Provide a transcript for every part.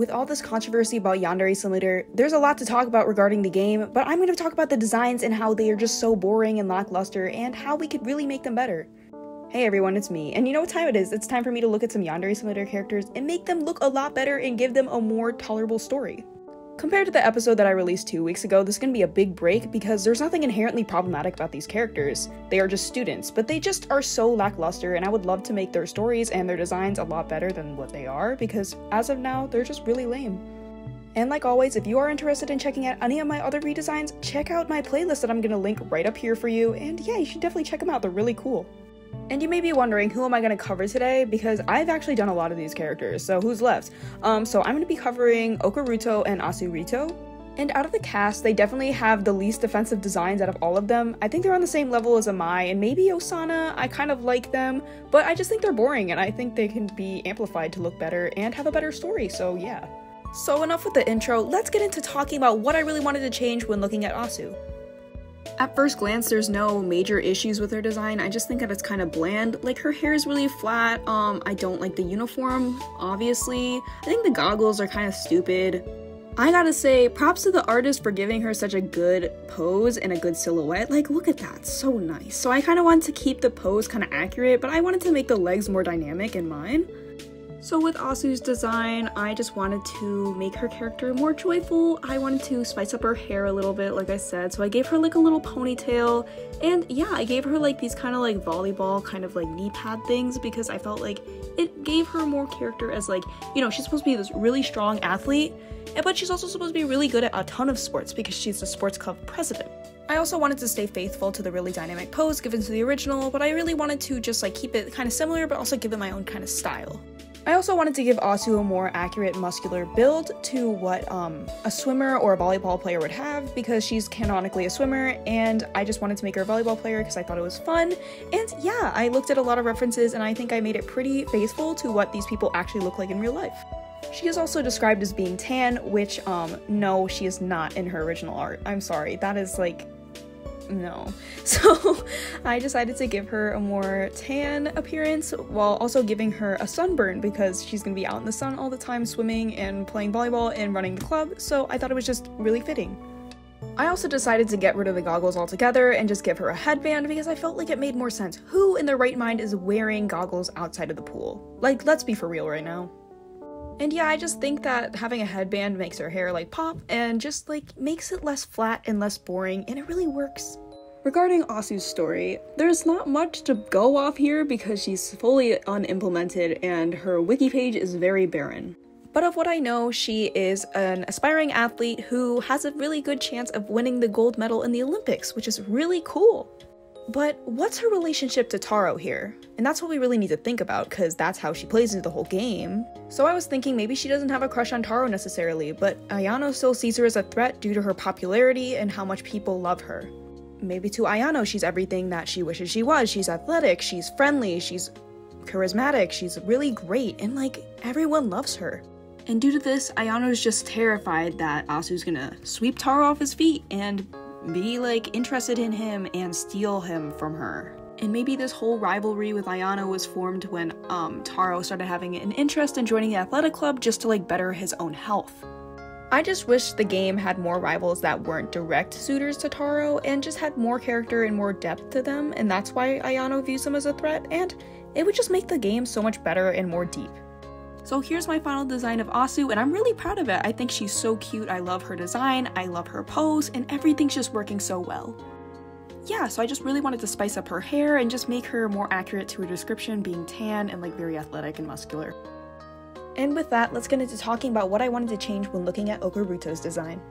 With all this controversy about Yandere Simulator, there's a lot to talk about regarding the game, but I'm going to talk about the designs and how they are just so boring and lackluster, and how we could really make them better. Hey everyone, it's me, and you know what time it is? It's time for me to look at some Yandere Simulator characters and make them look a lot better and give them a more tolerable story. Compared to the episode that I released 2 weeks ago, this is going to be a big break because there's nothing inherently problematic about these characters. They are just students, but they just are so lackluster, and I would love to make their stories and their designs a lot better than what they are, because as of now, they're just really lame. And like always, if you are interested in checking out any of my other redesigns, check out my playlist that I'm going to link right up here for you, and yeah, you should definitely check them out, they're really cool. And you may be wondering, who am I going to cover today? Because I've actually done a lot of these characters, so who's left? So I'm going to be covering Oka Ruto and Asu Rito. And out of the cast, they definitely have the least offensive designs out of all of them. I think they're on the same level as Amai, and maybe Osana. I kind of like them, but I just think they're boring, and I think they can be amplified to look better and have a better story, so yeah. So enough with the intro, let's get into talking about what I really wanted to change when looking at Asu. At first glance, there's no major issues with her design. I just think that it's kind of bland. Like, her hair is really flat. I don't like the uniform, obviously. I think the goggles are kind of stupid. I gotta say, props to the artist for giving her such a good pose and a good silhouette. Like, look at that, so nice. So I kind of wanted to keep the pose kind of accurate, but I wanted to make the legs more dynamic in mine. So with Asu's design, I just wanted to make her character more joyful. I wanted to spice up her hair a little bit, like I said, so I gave her like a little ponytail, and yeah, I gave her like these kind of like volleyball kind of like knee pad things because I felt like it gave her more character as, like, you know, she's supposed to be this really strong athlete, but she's also supposed to be really good at a ton of sports because she's the sports club president. I also wanted to stay faithful to the really dynamic pose given to the original, but I really wanted to just like keep it kind of similar but also give it my own kind of style. I also wanted to give Asu a more accurate muscular build to what a swimmer or a volleyball player would have, because she's canonically a swimmer, and I just wanted to make her a volleyball player because I thought it was fun. And yeah, I looked at a lot of references and I think I made it pretty faithful to what these people actually look like in real life. She is also described as being tan, which no, she is not in her original art. I'm sorry, that is like, no. So I decided to give her a more tan appearance while also giving her a sunburn because she's gonna be out in the sun all the time swimming and playing volleyball and running the club, so I thought it was just really fitting. I also decided to get rid of the goggles altogether and just give her a headband because I felt like it made more sense. Who in their right mind is wearing goggles outside of the pool? Like, let's be for real right now. And yeah, I just think that having a headband makes her hair like pop and just like makes it less flat and less boring, and it really works. Regarding Asu's story, there's not much to go off here because she's fully unimplemented and her wiki page is very barren. But of what I know, she is an aspiring athlete who has a really good chance of winning the gold medal in the Olympics, which is really cool. But what's her relationship to Taro here? And that's what we really need to think about, because that's how she plays into the whole game. So I was thinking maybe she doesn't have a crush on Taro necessarily, but Ayano still sees her as a threat due to her popularity and how much people love her. Maybe to Ayano she's everything that she wishes she was. She's athletic, she's friendly, she's charismatic, she's really great, and like, everyone loves her. And due to this, Ayano's just terrified that Asu's gonna sweep Taro off his feet and be like interested in him and steal him from her. And maybe this whole rivalry with Ayano was formed when Taro started having an interest in joining the athletic club just to like better his own health. I just wish the game had more rivals that weren't direct suitors to Taro and just had more character and more depth to them, and that's why Ayano views them as a threat, and it would just make the game so much better and more deep. So here's my final design of Asu, and I'm really proud of it. I think she's so cute, I love her design, I love her pose, and everything's just working so well. Yeah, so I just really wanted to spice up her hair and just make her more accurate to her description, being tan and like very athletic and muscular. And with that, let's get into talking about what I wanted to change when looking at Oka Ruto's design.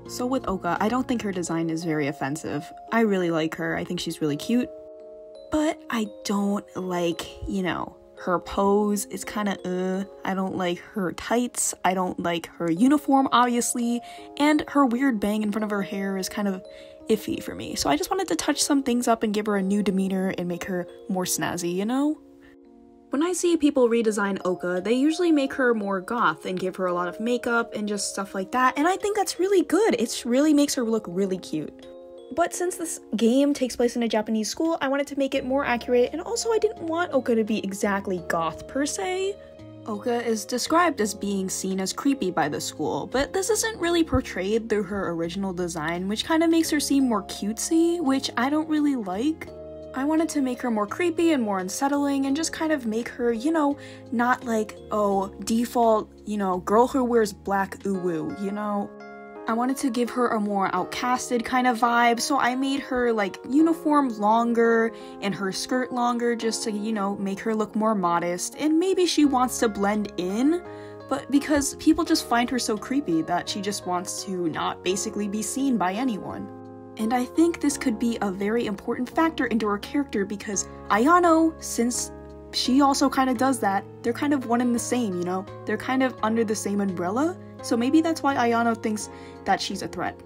So with Oka, I don't think her design is very offensive. I really like her, I think she's really cute. But I don't like, you know, her pose is kind of I don't like her tights, I don't like her uniform obviously, and her weird bang in front of her hair is kind of iffy for me. So I just wanted to touch some things up and give her a new demeanor and make her more snazzy, you know? When I see people redesign Oka, they usually make her more goth and give her a lot of makeup and just stuff like that, and I think that's really good. It really makes her look really cute. But since this game takes place in a Japanese school, I wanted to make it more accurate, and also I didn't want Oka to be exactly goth per se. Oka is described as being seen as creepy by the school, but this isn't really portrayed through her original design, which kind of makes her seem more cutesy, which I don't really like. I wanted to make her more creepy and more unsettling and just kind of make her, you know, not like, oh, default, you know, girl who wears black uwu, you know? I wanted to give her a more outcasted kind of vibe, so I made her like uniform longer and her skirt longer just to, you know, make her look more modest, and maybe she wants to blend in, but because people just find her so creepy that she just wants to not basically be seen by anyone. And I think this could be a very important factor into her character because Ayano, since she also kind of does that, they're kind of one and the same, you know? They're kind of under the same umbrella, so maybe that's why Ayano thinks that she's a threat.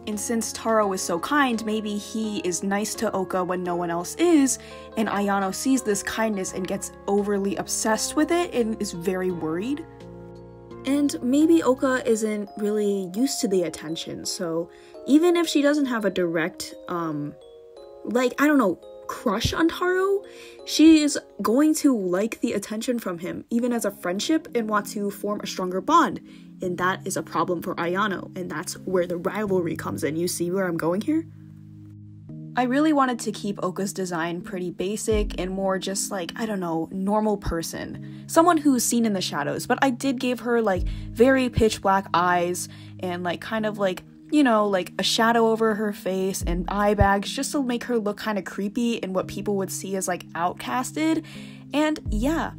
And since Taro is so kind, maybe he is nice to Oka when no one else is, and Ayano sees this kindness and gets overly obsessed with it and is very worried. And maybe Oka isn't really used to the attention, so even if she doesn't have a direct, like, I don't know, crush on Taro, she is going to like the attention from him, even as a friendship, and want to form a stronger bond. And that is a problem for Ayano, and that's where the rivalry comes in. You see where I'm going here? I really wanted to keep Oka's design pretty basic and more just like, I don't know, normal person. Someone who's seen in the shadows, but I did give her like very pitch black eyes and like kind of like, you know, like a shadow over her face and eye bags just to make her look kind of creepy and what people would see as like outcasted. And yeah,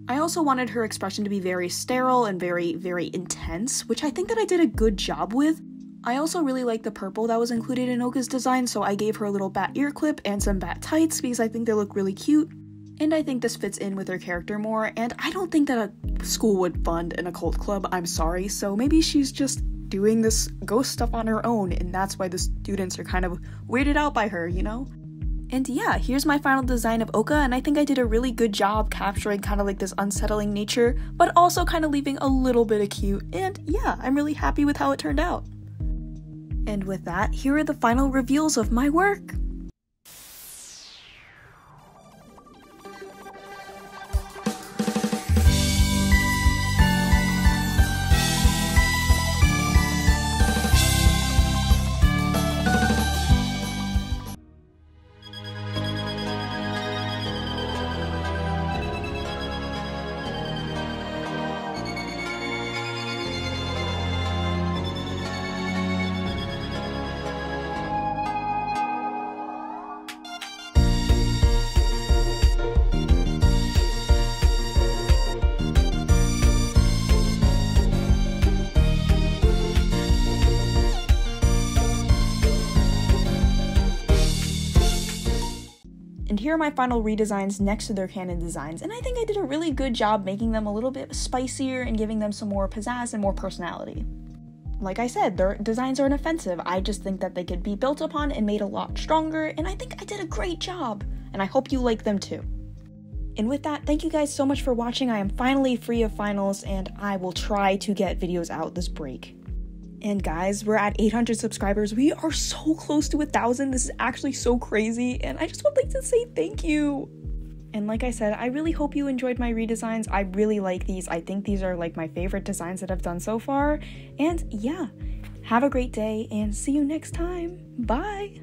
I also wanted her expression to be very sterile and very, very intense, which I think that I did a good job with. I also really like the purple that was included in Oka's design, so I gave her a little bat ear clip and some bat tights because I think they look really cute. And I think this fits in with her character more, and I don't think that a school would fund an occult club, I'm sorry, so maybe she's just doing this ghost stuff on her own, and that's why the students are kind of weirded out by her, you know? And yeah, here's my final design of Oka, and I think I did a really good job capturing kind of like this unsettling nature, but also kind of leaving a little bit of cute, and yeah, I'm really happy with how it turned out. And with that, here are the final reveals of my work. And here are my final redesigns next to their canon designs, and I think I did a really good job making them a little bit spicier and giving them some more pizzazz and more personality. Like I said, their designs aren't offensive, I just think that they could be built upon and made a lot stronger, and I think I did a great job, and I hope you like them too. And with that, thank you guys so much for watching. I am finally free of finals, and I will try to get videos out this break. And guys, we're at 800 subscribers. We are so close to 1,000. This is actually so crazy, and I just would like to say thank you. And like I said, I really hope you enjoyed my redesigns. I really like these. I think these are like my favorite designs that I've done so far. And yeah, have a great day and see you next time. Bye!